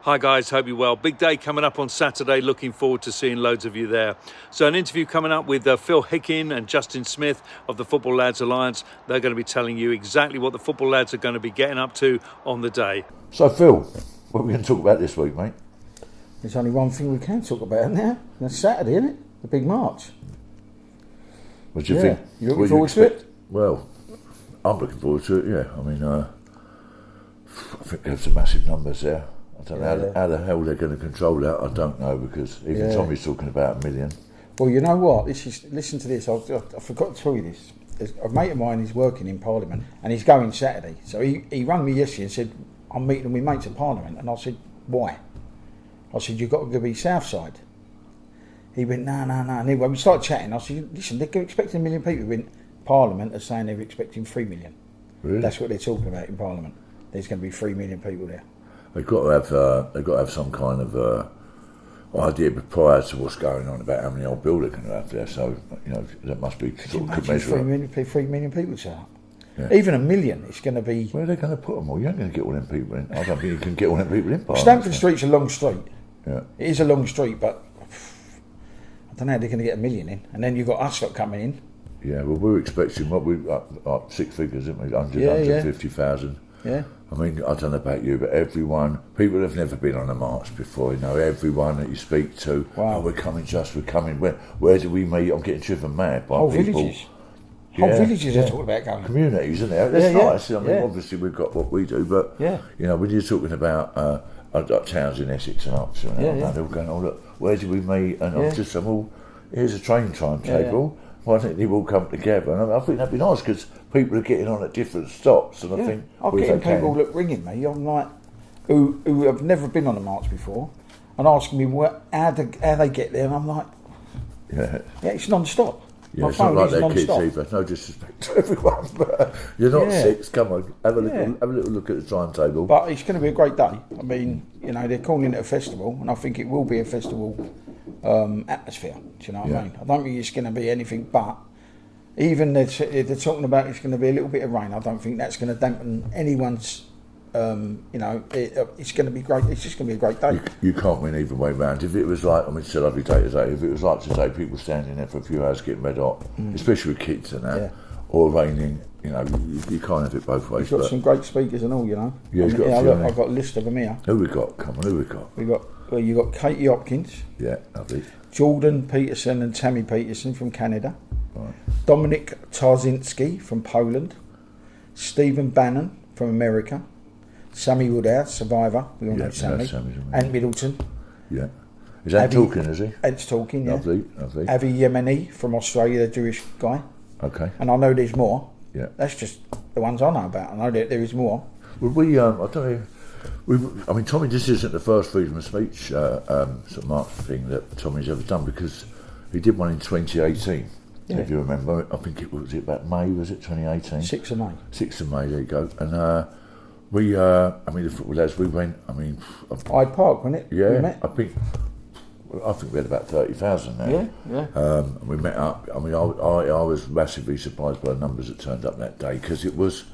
Hi guys, hope you're well. Big day coming up on Saturday. Looking forward to seeing loads of you there. So an interview coming up with Phil Hickin and Justin Smith of the Football Lads Alliance. They're going to be telling you exactly what the Football Lads are going to be getting up to on the day. So Phil, what are we going to talk about this week, mate? There's only one thing we can talk about now. That's Saturday, isn't it? The big march. What do you think? You looking forward to it? Well, I'm looking forward to it, yeah. I mean, I think there's some massive numbers there. I don't know how the hell they're going to control that. I don't know, because even Tommy's talking about 1 million. Well, you know what? Listen to this. I forgot to tell you this. There's a mate of mine is working in Parliament and he's going Saturday. So he rang me yesterday and said, I'm meeting with mates at Parliament. And I said, why? I said, you've got to go be Southside. He went, no. And anyway, we started chatting. I said, listen, they're expecting 1 million people. He went, Parliament are saying they're expecting 3 million. Really? That's what they're talking about in Parliament. There's going to be 3 million people there. They've got to have some kind of idea prior to what's going on about how many old build they're going to have there. So, you know, that must be sort of commensurate. 3 million people turn up. Yeah. Even 1 million, it's going to be... Where are they going to put them all? You ain't going to get all them people in. I don't think you can get all them people in Parliament. Stamford Street's a long street. Yeah. It is a long street, but I don't know how they're going to get 1 million in. And then you've got us lot coming in. Yeah, well, we were expecting up 6 figures, didn't we? 150,000. Yeah. I mean, I don't know about you, but people have never been on a march before, you know, everyone that you speak to, wow. Oh, we're coming. Where do we meet? I'm getting driven mad by whole people. Villages. Whole villages are talking about going. Communities, isn't it? That's nice. I mean, obviously we've got what we do, but, you know, when you're talking about towns in Essex and Oxford, they're all going, oh, look, where do we meet? And I'm just saying, well, here's a train timetable. Why don't they all come together? And I think that'd be nice, because people are getting on at different stops, and I think I'm getting people ringing me. I'm like, who have never been on a march before, and asking me how they get there, and I'm like, it's non-stop. Yeah, it's not like their kids either. No disrespect to everyone, but you're not 6. Come on, have a little look at the timetable. But it's going to be a great day. I mean, you know, they're calling it a festival, and I think it will be a festival atmosphere. Do you know what I mean? I don't think it's going to be anything but. Even they're talking about it's going to be a little bit of rain. I don't think that's going to dampen anyone's. It's going to be great. It's just going to be a great day. You can't win either way round. If it was like, I mean, it's a lovely day today. If it was like today, people standing there for a few hours getting red hot, especially with kids and that, or raining, you know, you can't have it both ways. He's got some great speakers and all, you know. Yeah, I've got a list of them here. Who we got? Come on, who we got? You got Katie Hopkins. Yeah, lovely. Jordan Peterson and Tammy Peterson from Canada. Right. Dominik Tarzinski from Poland. Stephen Bannon from America. Sammy Woodhouse, Survivor. We all know Sammy. Ant Middleton. Yeah. Is Ant talking, is he? Ant's talking, yeah. Lovely. Avi Yemeni from Australia, the Jewish guy. Okay. And I know there's more. Yeah. That's just the ones I know about. I know that there is more. Well, I don't know. I mean, Tommy, this isn't the first freedom of speech sort of march thing that Tommy's ever done, because he did one in 2018. Yeah. If you remember, I think it was about May, was it 2018? 6th of May. 6th of May, there you go. And the Football Lads, we went, Hyde Park, wasn't it? Yeah, we met? I think we had about 30,000 there. Yeah. And we met up. I mean, I was massively surprised by the numbers that turned up that day, because it was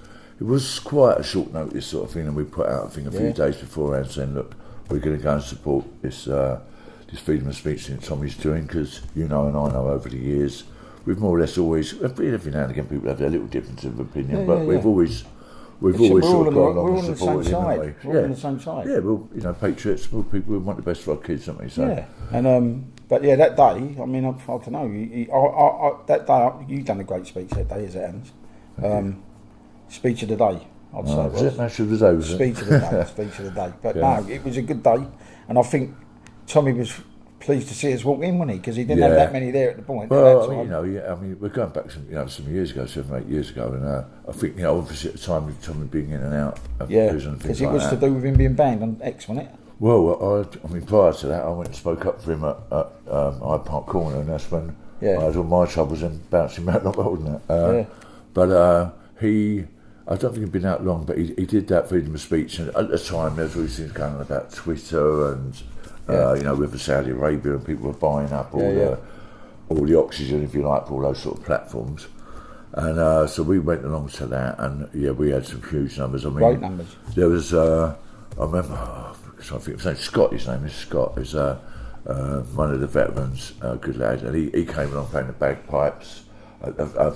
quite a short notice sort of thing, and we put out a thing a few days beforehand saying, look, we're going to go and support this freedom of speech thing Tommy's doing, because you know and I know over the years we've more or less always, every now and again people have their little difference of opinion, but we've always sort of gone along and supported him, haven't we? We're all on the same side. Yeah, well, you know, patriots, well, people who want the best for our kids, don't we? So. Yeah, and but yeah, that day, I mean, I don't know. That day, you done a great speech that day, as it happens. Speech of the day, I'd say. Was it match of the day? Was it? Speech of the day. Speech of the day. But no, it was a good day, and I think Tommy was pleased to see us walk in, wasn't he? Because he didn't have that many there at the point. Well, we're going back some years ago, 7 or 8 years ago, and I think, you know, obviously at the time with Tommy being in and out of prison and things like that. Because it was to do with him being banned on X, wasn't it? Well, I mean, prior to that, I went and spoke up for him at Hyde Park Corner, and that's when I had all my troubles and bouncing out not holding it. But I don't think he'd been out long, but he did that freedom of speech, and at the time there was all these things going on about Twitter and you know, with Saudi Arabia, and people were buying up all the oxygen, if you like, for all those sort of platforms. And so we went along to that, and we had some huge numbers. I mean, great numbers. There was, I remember, So I think his name's Scott. His name is Scott. Is one of the veterans, good lad, and he came along playing the bagpipes.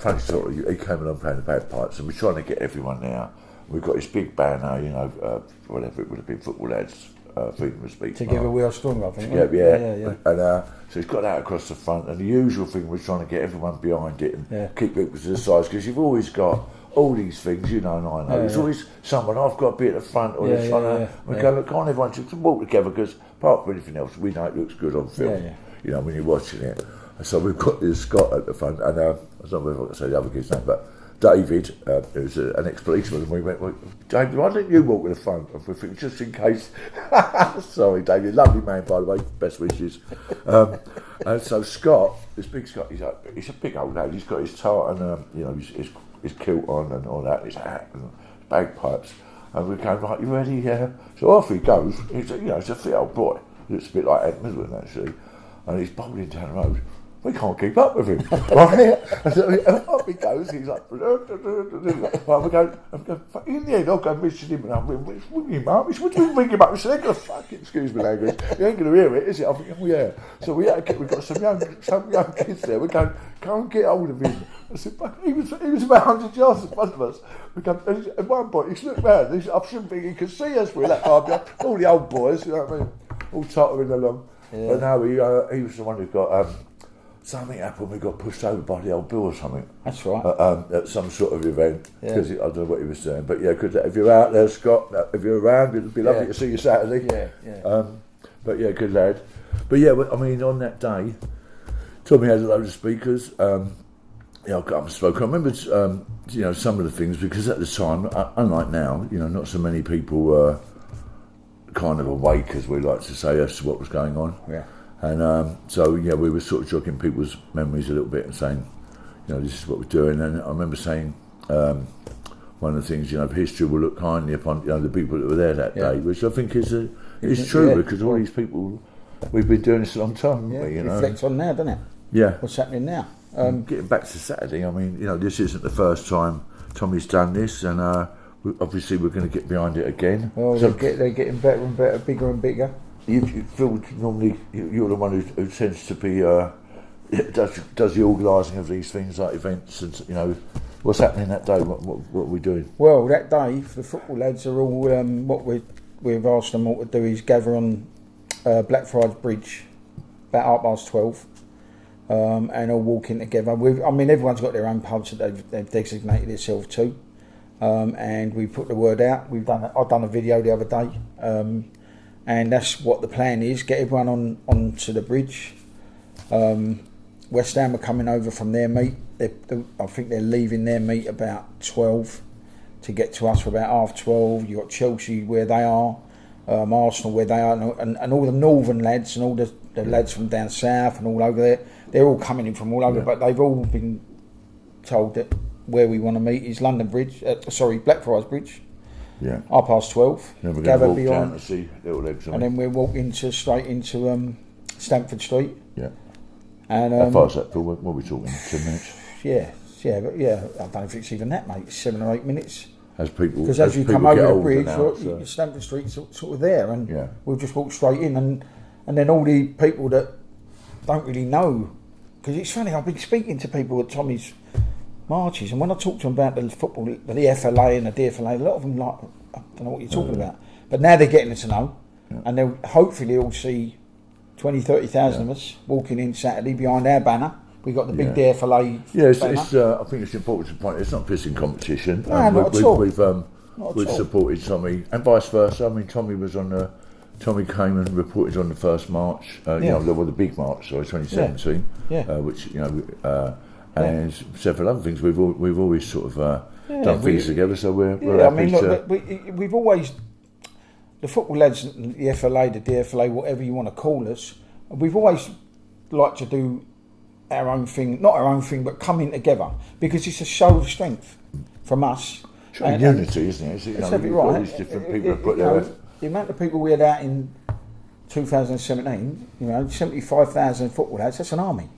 Funny story. He came along playing the bagpipes, and we're trying to get everyone there. We've got this big banner, you know, whatever it would have been, Football Lads, Freedom of Speech. Together we are stronger, I think. Yeah. And so he's got that across the front, and the usual thing, we're trying to get everyone behind it and keep people to the sides, because you've always got all these things, you know, and I know. There's always someone, I've got to be at the front, or they're trying to. We go, look, can't everyone just walk together, because apart from anything else, we know it looks good on film, you know, when you're watching it. And so we've got this Scott at the front, and I don't know if I can say the other kid's name, but David, who's an ex-policeman, and we went, well, David, why don't you walk in the front? And we think, just in case. Sorry, David, lovely man, by the way, best wishes. And so Scott, this big Scott, he's a big old lad. He's got his tartan, you know, his kilt on and all that, his hat and bagpipes. And we're going, right, you ready? Yeah. So off he goes. He's a fit old boy. Looks a bit like Ed Midland, actually. And he's bowling down the road. We can't keep up with him, right? And so up he goes, he's like, right, we're going, in the end, I'll go mission him, and I'm ring him up. What do you ring him up? He said, they're going to fucking, excuse me language, you ain't going to hear it, is it? I'm thinking, well, yeah. So we've got some young kids there, we're going, go and get hold of him. I said, but he was about 100 yards in front of us. We go, at one point, he's looked round, I shouldn't think he could see us, we're that far behind, all the old boys, you know what I mean, all tottering along. Yeah. But no, he was the one who got, something happened, we got pushed over by the old Bill or something. That's right. At some sort of event, because I don't know what he was doing. But yeah, if you're out there, Scott, if you're around, it'd be lovely to see you Saturday. Yeah. But yeah, good lad. But yeah, I mean, on that day, Tommy had a load of speakers. I got up and spoke. I remember, some of the things, because at the time, unlike now, not so many people were kind of awake, as we like to say, as to what was going on. Yeah. And we were sort of jogging people's memories a little bit and saying, this is what we're doing. And I remember saying, one of the things, history will look kindly upon, the people that were there that day, which I think is true, because all these people, we've been doing this a long time, haven't we? Reflects on now, doesn't it? Yeah. What's happening now? Getting back to Saturday, I mean, this isn't the first time Tommy's done this, and obviously we're going to get behind it again. Well, so they're getting better and better, bigger and bigger. You feel normally you're the one who tends to be does the organising of these things, like events, and what's happening that day. What are we doing? Well, that day the football lads are all what we've asked them all to do is gather on Blackfriars Bridge about 12:30, and all walk in together. Everyone's got their own pubs that they've designated themselves to, and we put the word out. I've done a video the other day. And that's what the plan is, get everyone onto the bridge. West Ham are coming over from their meet. I think they're leaving their meet about 12 to get to us for about 12:30. You've got Chelsea where they are, Arsenal where they are, and all the northern lads and all the lads from down south and all over there. They're all coming in from all over, but they've all been told that where we want to meet is London Bridge, Blackfriars Bridge. Yeah. 12:30. Then we're going to walk down to see Little Legs. And then we'll walk straight into Stamford Street. Yeah. And how far is that, Phil? What are we talking? 10 minutes? Yeah. I don't know if it's even that, mate. It's 7 or 8 minutes. Because as you come over the bridge, Stamford Street's sort of there, and we'll just walk straight in, and then all the people that don't really know, because it's funny. I've been speaking to people at Tommy's marches, and when I talk to them about the football, the FLA and the DFLA, a lot of them like, I don't know what you're talking about, but now they're getting to know, and they'll hopefully all see 20,000-30,000 of us walking in Saturday behind our banner. We got the big DFLA. I think it's important to point. It's not pissing competition. No, not at all. We've supported Tommy, and vice versa. I mean, Tommy came and reported on the first march. The big march, 2017. Which and several other things. We've always sort of done things together, so we're happy. We've always, the football lads, the FLA, the DFLA, whatever you want to call us, we've always liked to do our own thing, not our own thing, but coming together, because it's a show of strength from us. And unity, isn't it? It's right. All these different people put their the amount of people we had out in 2017, 75,000 football lads, that's an army.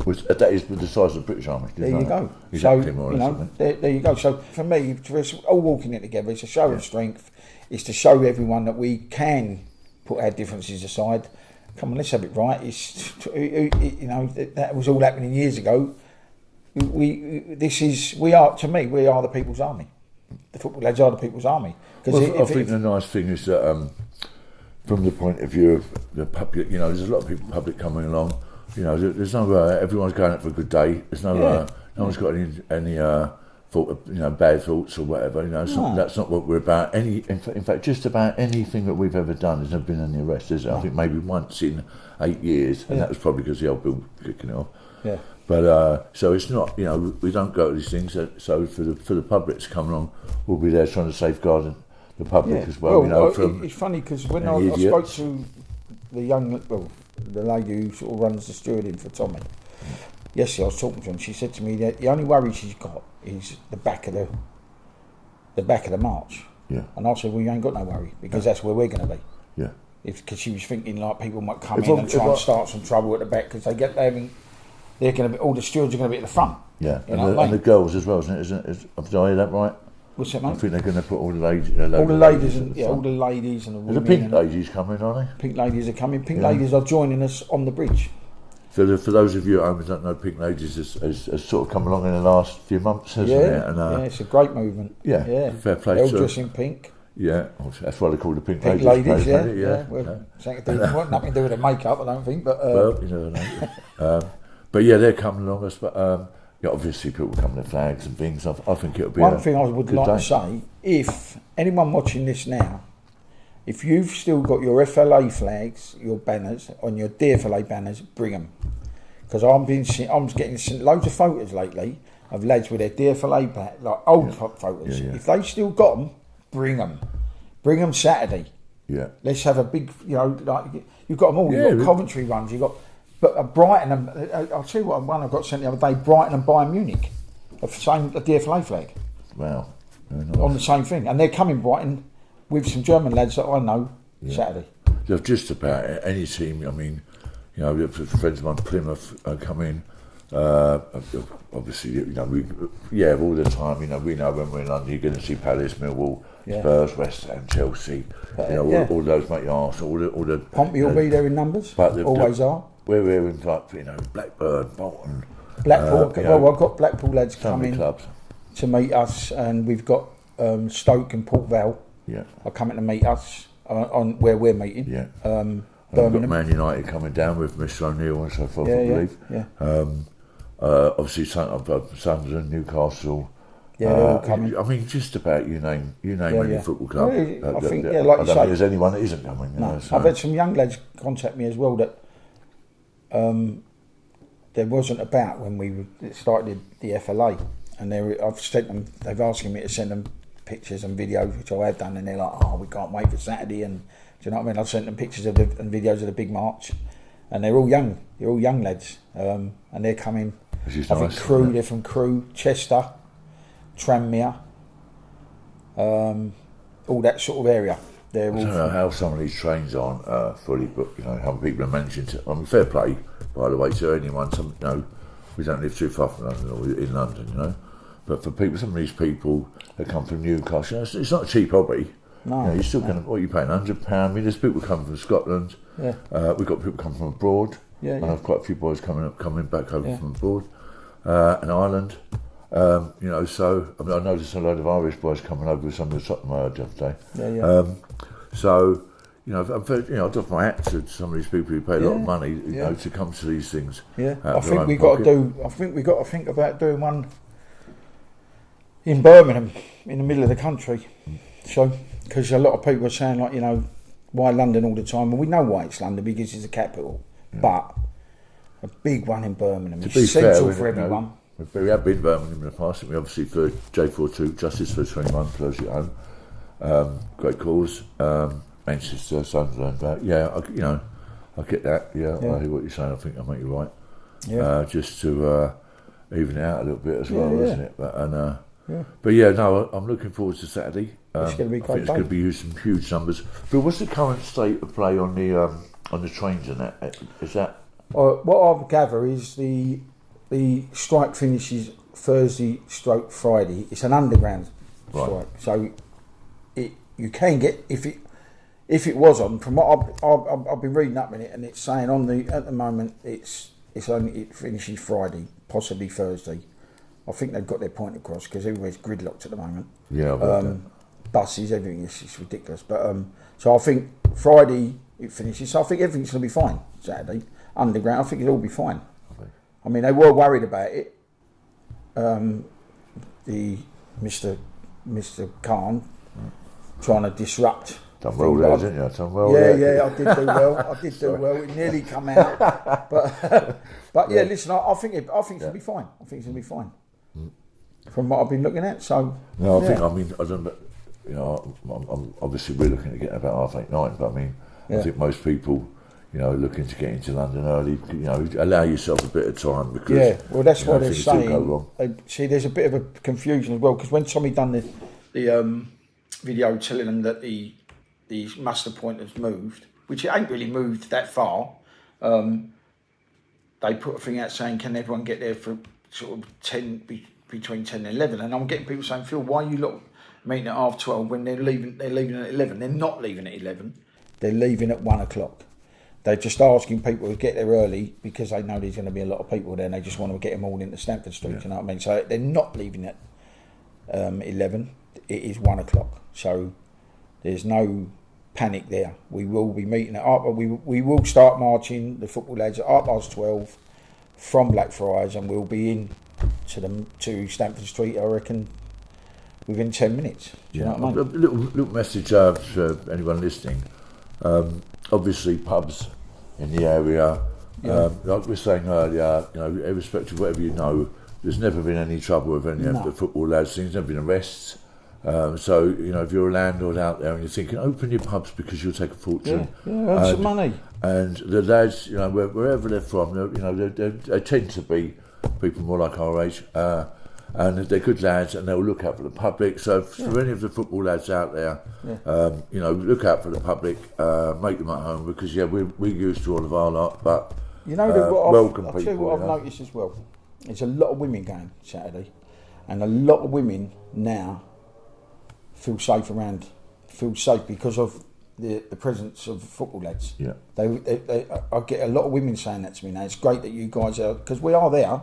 That is the size of the British Army. There you go. Exactly, more or less. There you go. So for me, for us all walking it together, it's a show of strength. It's to show everyone that we can put our differences aside. Come on, let's have it right. That was all happening years ago. We are the people's army. The football lads are the people's army. Well, I think the nice thing is that from the point of view of the public, there's a lot of people public coming along. There's no everyone's going out for a good day. There's no no one's got any thought, bad thoughts or whatever. That's not what we're about. In fact, just about anything that we've ever done, there's never been any arrests. I think maybe once in 8 years, and that was probably because the old bill kicking off. Yeah. But so it's not, we don't go to these things. So for the public to come along, we'll be there trying to safeguard the public as well. It's funny because when I spoke to the lady who sort of runs the stewarding for Tommy, yesterday I was talking to her, and she said to me that the only worry she's got is the back of the march. Yeah. And I said, well, you ain't got no worry because that's where we're going to be. Yeah. Because she was thinking like people might come in and try and start some trouble at the back because they're going to be, all the stewards are going to be at the front. Yeah, and the girls as well, isn't it? Did I hear that right? What's that, mate? I think they're going to put all the ladies. All the ladies and all the ladies and the women. The pink ladies coming, aren't they? Pink ladies are coming. Pink ladies are joining us on the bridge. For those of you at home who don't know, Pink Ladies has sort of come along in the last few months, hasn't it? And, it's a great movement. Yeah, fair play. They all dress in pink. Yeah, that's why they call the Pink Ladies. Ladies, Nothing to do with the makeup, I don't think. But well, you never know. But yeah, they're coming along. But obviously, people come with flags and things. I think it'll be one thing I would like to day. say: if anyone watching this now, if you've still got your FLA flags, your banners on your DFLA banners, bring them. Because I'm getting loads of photos lately of lads with their DFLA like old photos. Yeah. If they still got them, bring them. Bring them Saturday. Yeah. Let's have a big, like you've got them all. You've got Coventry ones. You've got, but Brighton. I'll tell you what. One I got sent the other day. Brighton and Bayern Munich, a DFLA flag. Wow. Very nice. On the same thing, and they're coming Brighton with some German lads that I know Saturday. So just about any team. I mean, friends of mine, Plymouth, come in. Obviously, all the time. We know when we're in London, you're going to see Palace, Millwall, Spurs, West Ham, Chelsea. All those make Arsenal. All the Pompey will be there in numbers. But always are. We're in Blackburn, Bolton, Blackpool. I've got Blackpool lads coming clubs to meet us, and we've got Stoke and Port Vale. Yeah, are coming to meet us on where we're meeting. Yeah. Birmingham. We've got Man United coming down with Mr O'Neill and so forth, I believe. Yeah. Obviously, Sunderland, Newcastle. Yeah, they're all coming. I mean, just about you name any football club. Well, I think, like I you don't say, think there's anyone that isn't coming. No, I've had some young lads contact me as well that there wasn't about when we started the FLA, and I've sent them. They've asked me to send them pictures and videos, which I have done, and they're like, "Oh, we can't wait for Saturday." And do you know what I mean? I've sent them pictures and videos of the big march, and they're all young. They're all young lads, and they're coming. I think Crewe. They're from Crewe, Chester, Tranmere, all that sort of area. I don't know how some of these trains aren't fully booked. How people are managing to. I mean, fair play, by the way, to anyone. We don't live too far from London or in London, But for people, some of these people that come from Newcastle, it's not a cheap hobby. No, you're still going to. What are you paying? £100? I mean, there's people coming from Scotland. Yeah. We've got people coming from abroad. Yeah. I have quite a few boys coming back over from abroad, and Ireland. So I mean, I noticed a load of Irish boys coming over with some of the Tottenham I heard the other day. Yeah. So, I doff my hat to some of these people who pay a lot of money, to come to these things. Yeah, I think we got to think about doing one in Birmingham, in the middle of the country. So, because a lot of people are saying why London all the time, and we know why it's London because it's the capital. Yeah. But a big one in Birmingham is essential for everyone. We have been Birmingham in the past, and we obviously for J42 Justice for 21 close at home. Great cause. Manchester, Sunderland, but I get that. I hear what you're saying. I think I make you right. Yeah. Just to even it out a little bit as well, isn't it? But I'm looking forward to Saturday. It's going to be I think it's going to be some huge numbers. But what's the current state of play on the trains and that? Is that? What I gather is the strike finishes Thursday/Friday. It's an underground strike, so you can get if if it was on, from what I've been reading up in it, and it's saying at the moment it finishes Friday, possibly Thursday. I think they've got their point across because everywhere's gridlocked at the moment. Yeah, buses, everything is just ridiculous. But so I think Friday it finishes. So I think everything's going to be fine. Saturday underground, I think it'll all be fine. Okay. I mean, they were worried about it. The Mr. Khan trying to disrupt. Done well there, didn't you? Done well yeah, there. Yeah, I did do well. I did do well. It nearly come out, but yeah. Listen, I think it's gonna be fine. I think it's gonna be fine. From what I've been looking at, so no, I don't know. You know, I'm obviously we're looking to get about 8:30, but I mean, I think most people, you know, looking to get into London early. You know, allow yourself a bit of time because well, that's what they're things do go saying. See, there's a bit of a confusion as well because when Tommy done the video telling them that the muster point has moved, which it ain't really moved that far. They put a thing out saying, can everyone get there for sort of between 10 and 11? And I'm getting people saying, Phil, why are you lot meeting at 12:30 when they're leaving at 11? They're not leaving at 11. They're leaving at 1 o'clock. They're just asking people to get there early because they know there's going to be a lot of people there and they just want to get them all into Stamford Street, you know what I mean? So they're not leaving at 11. It is 1 o'clock. So there's no panic there. We will be meeting we will start marching the football lads at 12:30 from Blackfriars, and we'll be in to Stamford Street, I reckon, within 10 minutes. Do you know what I mean? A little message for anyone listening. Obviously, pubs in the area, like we were saying earlier, you know, irrespective of whatever you know, there's never been any trouble with any of the football lads. There's never been arrests. So, you know, if you're a landlord out there and you're thinking, open your pubs because you'll take a fortune. Earn some money. And the lads, you know, wherever they're from, you know, they tend to be people more like our age, and they're good lads and they'll look out for the public. So for any of the football lads out there, you know, look out for the public, make them at home because, we're used to all of our lot, but you know, welcome I'll people. tell you what I've noticed as well. There's a lot of women going Saturday, and a lot of women now feel safe because of the presence of football lads. Yeah, I get a lot of women saying that to me now. It's great that you guys are, because we are there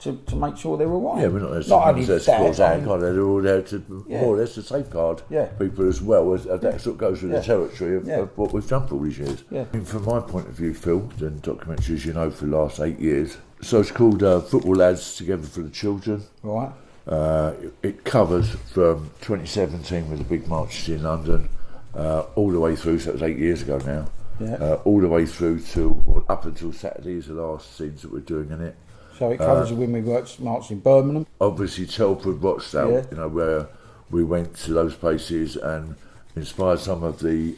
to make sure they're all right. Yeah, we're not there to cause anger. They're all there to more or less to safeguard people as well. As that sort of goes through the territory of what we've done for all these years. Yeah. I mean, from my point of view, Phil, done documentaries, you know, for the last 8 years. So it's called Football Lads Together for the Children. Right. It covers from 2017 with the big marches in London, all the way through, so it was 8 years ago now, all the way through to up until Saturday is the last scenes that we're doing in it. So it covers when we marched in Birmingham. Obviously Telford, Rochdale, you know, where we went to those places and inspired some of the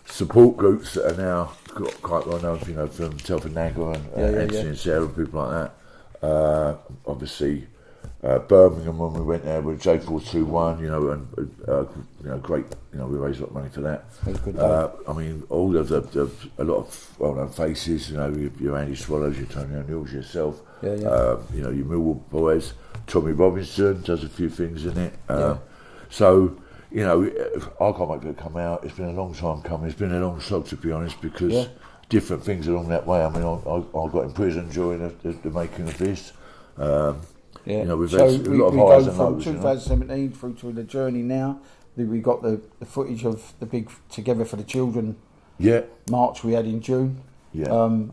support groups that are now quite well known, you know, from Telford Nagger and Anthony and Sarah and people like that. Obviously Birmingham, when we went there with J421, you know, and you know, great, you know, we raised a lot of money for that. I mean, all of a lot of well-known faces, you know, your Andy Swallows, your Tony O'Neills, yourself, you know, your Millwall boys. Tommy Robinson does a few things in it. So, you know, I can't make it come out. It's been a long time coming. It's been a long slog, to be honest, because different things along that way. I mean, I got in prison during the making of this. You know, we've had a lot of highs and lows. From 2017 through to the journey now. We got the footage of the big Together for the Children march we had in June. And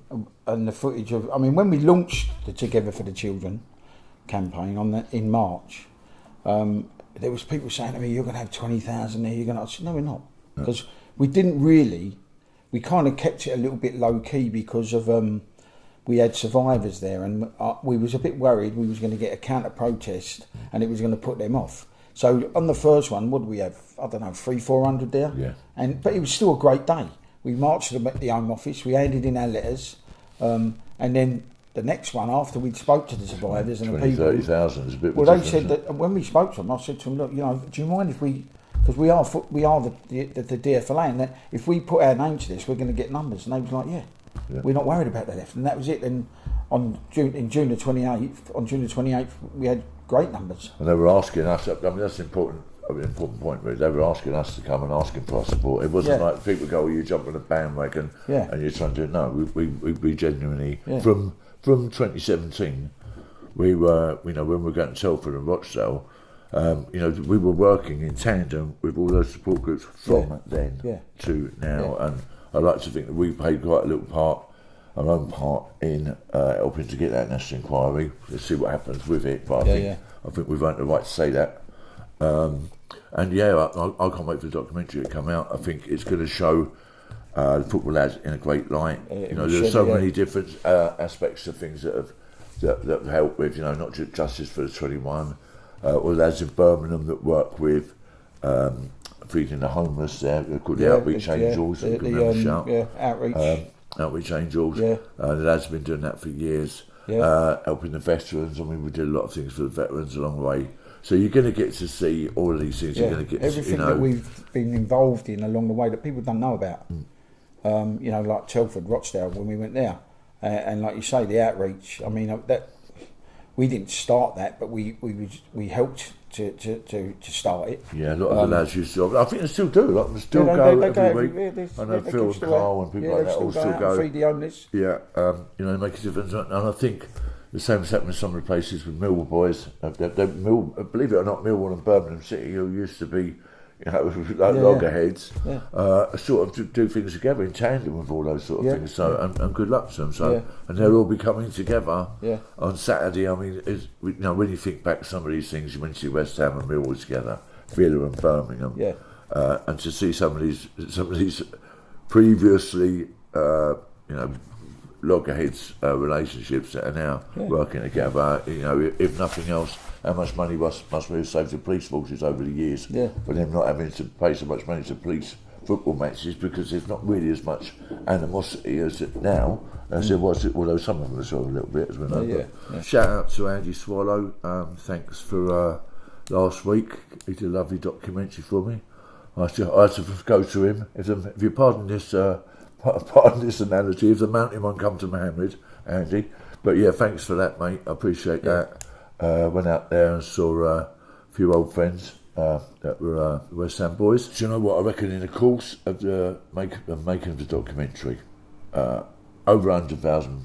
the footage of, I mean, when we launched the Together for the Children campaign in March, there was people saying to me, you're going to have 20,000 there, you're going to... I said, no, we're not. Because we didn't really... We kind of kept it a little bit low-key because of... we had survivors there, and we was a bit worried we was going to get a counter-protest and it was going to put them off. So on the first one, what did we have? I don't know, 300-400 there? But it was still a great day. We marched them at the Home Office, we handed in our letters, and then the next one, after we'd spoke to the survivors and the people... 30,000 is a bit... Well, they said that, when we spoke to them, I said to them, look, you know, do you mind if we... Because we are the DFLA, and that if we put our name to this, we're going to get numbers. And they was like, we're not worried about the left. And that was it. Then on June the 28th, we had great numbers. And they were asking us, I mean, that's important an important point. Really, they were asking us to come and asking for our support. It wasn't like people go, "You jump on a bandwagon and you're trying to do it." No, we genuinely from 2017, we were when we were going to Telford and Rochdale. We were working in tandem with all those support groups from then to now, and I'd like to think that we played quite a little part, our own part in helping to get that national inquiry. Let's see what happens with it, but I think we've earned the right to say that. I can't wait for the documentary to come out. I think it's going to show the football lads in a great light. There's so many different aspects of things that have helped with, not just Justice for the 21. Or lads in Birmingham that work with feeding the homeless there, they're called the Outreach Angels. Outreach Angels. The lads have been doing that for years, helping the veterans. I mean, we did a lot of things for the veterans along the way. So you're going to get to see all of these things. You're going to get everything that we've been involved in along the way that people don't know about. Like Telford, Rochdale, when we went there, and like you say, the outreach. I mean, that. We didn't start that, but we helped to start it. Yeah, a lot of the lads used to. I think they still do. A lot of them still go every week. I know Phil and Carl and people like that all still go. Feed the homeless. Yeah, make a difference. And I think the same has happened in some of the places with Millwall boys. Believe it or not, Millwall and Birmingham City, who used to be loggerheads, sort of do things together in tandem with all those sort of things. So and good luck to them. So and they'll all be coming together on Saturday. I mean, when you think back to some of these things, you mentioned West Ham and Millwall together, Villa and Birmingham, and to see some of these previously, loggerheads relationships that are now working together. If nothing else, how much money must we have saved the police forces over the years for them not having to pay so much money to police football matches, because there's not really as much animosity as it now as there was, although some of them saw a little bit, as we know. Shout out to Andy Swallow. Thanks for last week. He did a lovely documentary for me. I had to go to him. If you pardon this analogy, if the mountain one come to Mohammed, Andy. But thanks for that, mate. I appreciate that. Went out there and saw a few old friends that were West Ham boys. Do you know what I reckon? In the course of the making of the documentary, over 100,000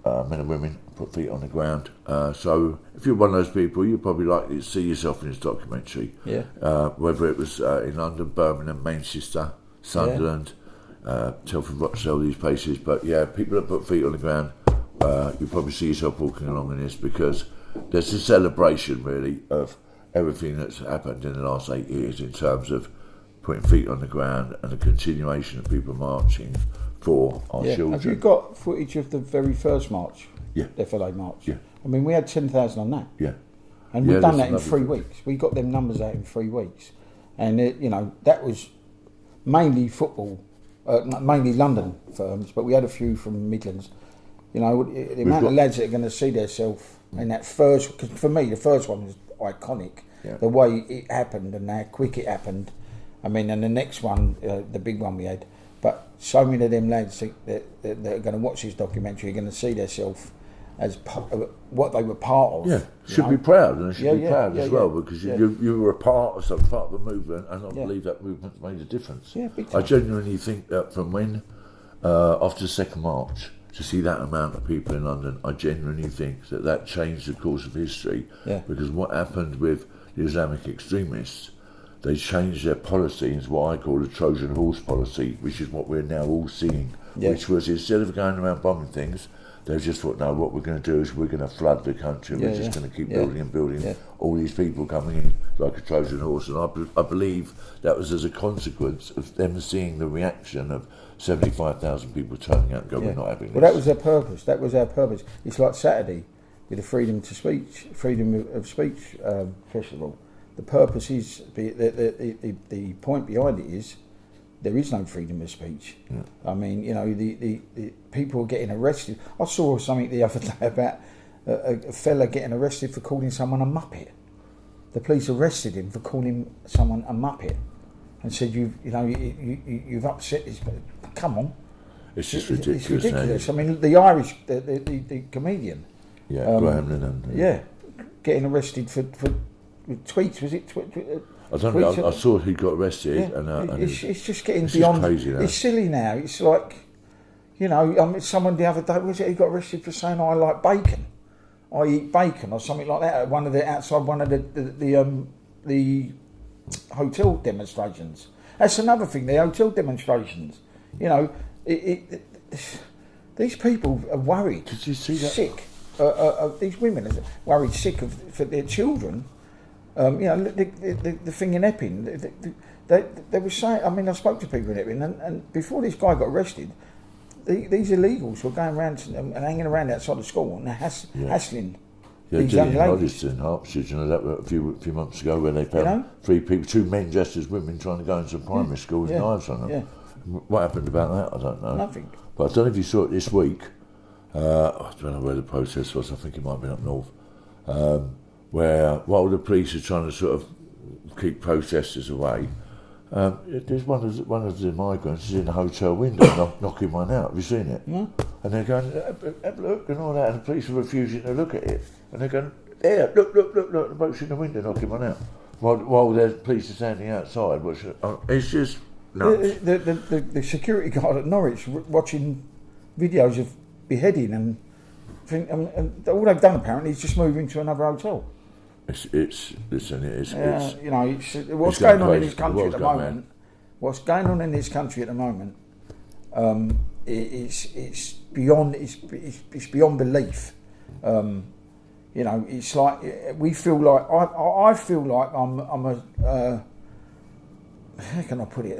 men and women put feet on the ground. So if you're one of those people, you're probably likely to see yourself in this documentary. Whether it was in London, Birmingham, Manchester, Sunderland, Telford, Rochdale, these places. But people that put feet on the ground, you probably see yourself walking along in this, because there's a celebration really of everything that's happened in the last 8 years in terms of putting feet on the ground and the continuation of people marching for our children. Have you got footage of the very first march? The FLA march? I mean, we had 10,000 on that. And we've done that in 3 weeks. We got them numbers out in 3 weeks. And, that was mainly football, mainly London firms, but we had a few from Midlands. The amount of lads that are going to see themselves in that first, because for me the first one was iconic, the way it happened and how quick it happened. I mean, and the next one, the big one we had, but so many of them lads that are going to watch this documentary are going to see themselves as what they were part of. Should be proud, and should be proud as well, because you were a part of some part of the movement, and I believe that movement made a difference. I genuinely think that from when after the 2nd March, to see that amount of people in London, I genuinely think that changed the course of history. Because what happened with the Islamic extremists, they changed their policy into what I call the Trojan horse policy, which is what we're now all seeing. Which was, instead of going around bombing things, they just thought, no, what we're going to do is we're going to flood the country. We're just going to keep building and building. All these people coming in like a Trojan horse. And I believe that was as a consequence of them seeing the reaction of 75,000 people turning out and going, we're not having this. Well, that was our purpose. It's like Saturday with the freedom of speech festival. The purpose is, the point behind it is, there is no freedom of speech. I mean, the people are getting arrested. I saw something the other day about a fella getting arrested for calling someone a muppet. The police arrested him for calling someone a muppet and said, you've upset this. Come on. It's just ridiculous. It's ridiculous. I mean, the Irish, the comedian. Graham Linehan. Getting arrested for tweets. Was it? I don't know. I saw he got arrested, and it's just getting it's beyond. Just crazy now. It's silly now. It's like, you know, someone the other day, was it, he got arrested for saying I like bacon, I eat bacon or something like that at outside one of the hotel demonstrations. That's another thing. The hotel demonstrations. You know, these people are worried. Did you see that? Sick. These women are worried sick for their children. You know, the thing in Epping, they were saying, I mean, I spoke to people in Epping, and before this guy got arrested, these illegals were going around and hanging around outside the school and they're hassling these young ladies. In Hertfordshire, you know, that was a few months ago where they found 3 people, 2 men dressed as women trying to go into primary school with knives on them. Yeah. What happened about that, I don't know. Nothing. But I don't know if you saw it this week. I don't know where the protest was. I think it might have been up north. Where while the police are trying to sort of keep protesters away, there's one of the migrants is in the hotel window knocking one out. Have you seen it? No. And they're going, have a look and all that, and the police are refusing to look at it. And they're going, there, look, the bloke's in the window knocking one out. While the police are standing outside. It's just nuts. The security guard at Norwich watching videos of beheading and all they've done apparently is just move into another hotel. It's you know, what's going on in this country at the moment. What's going on in this country at the moment? It's beyond belief. You know, it's like we feel like I feel like I'm a how can I put it?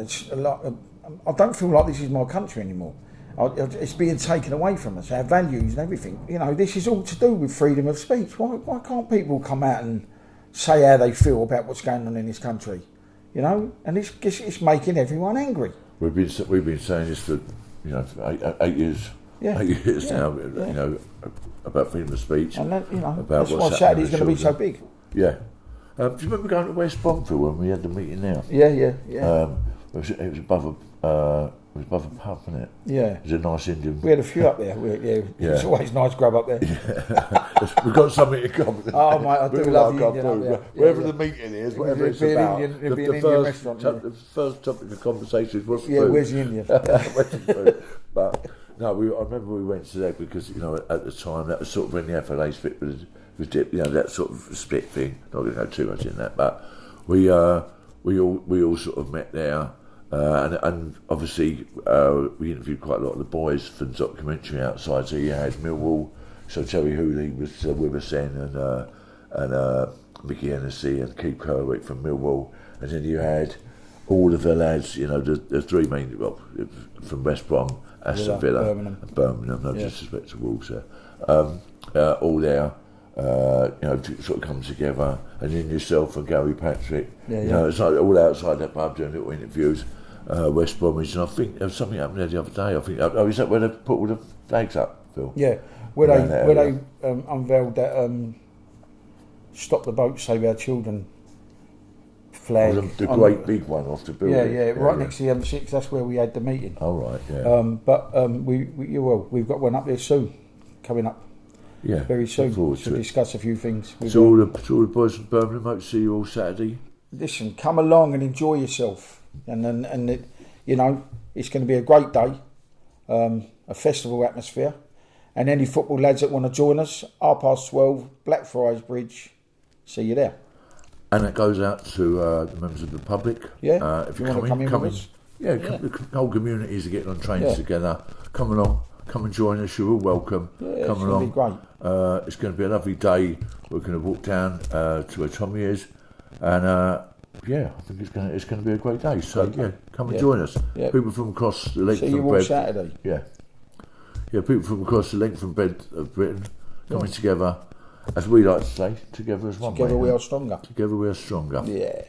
I don't feel like this is my country anymore. It's being taken away from us, our values and everything. You know, this is all to do with freedom of speech. Why can't people come out and say how they feel about what's going on in this country? You know, and it's making everyone angry. We've been saying this for 8 years. Yeah. 8 years now. You know, about freedom of speech. And that, you know, about that's why Saturday's going to be so big. Yeah. Do you remember going to West Bromfield when we had the meeting there? Yeah. It was above a pub, wasn't it? Yeah. It was a nice Indian. We had a few up there. It's always nice grub up there. Yeah. We've got something in common. Oh, mate, I do love the Indian up there. Wherever the meeting is, whatever it's about. It'd be an Indian restaurant. The first topic of conversation is what's the food. Yeah, where's the Indian? Where's the food? But no, I remember we went to that because, you know, at the time that was sort of when the FLA split was you know, that sort of split thing. Not going to go too much in that, but we all sort of met there. And obviously we interviewed quite a lot of the boys for the documentary outside. So you had Millwall, so Terry Hooley was with us then, and Mickey Hennessy and Keith Kerwick from Millwall, and then you had all of the lads, you know, the 3 main, well, from West Brom, Aston Villa, Birmingham, no disrespect to Wolves there, all there. You know, to sort of come together, and then yourself and Gary Patrick. You know, it's like all outside that pub doing little interviews. West Bromwich, and I think there was something happened there the other day. I think is that where they put all the flags up, Phil? Yeah, where they unveiled that "Stop the Boat, Save Our Children" flag. The great big one off the building. Right next to the M6. That's where we had the meeting. Oh right, yeah. But we've got one up there soon, coming up. Yeah, very soon to discuss a few things. So all the boys from Birmingham, hope to see you all Saturday. Listen, come along and enjoy yourself, and it, you know, it's going to be a great day, a festival atmosphere, and any football lads that want to join us, 12:30, Blackfriars Bridge, see you there. And that goes out to the members of the public. Yeah, if you want to come in with us. Yeah, the whole communities are getting on trains together. Come along. Come and join us. You're all welcome. Yeah, come along. It's going to be great. It's going to be a lovely day. We're going to walk down to where Tommy is, and I think it's going to be a great day. So come and join us. Yeah. People from across the length and breadth. Saturday. Yeah, people from across the length and breadth of Britain coming together, as we like to say, together as one. Together we are stronger. Together we are stronger. Yeah.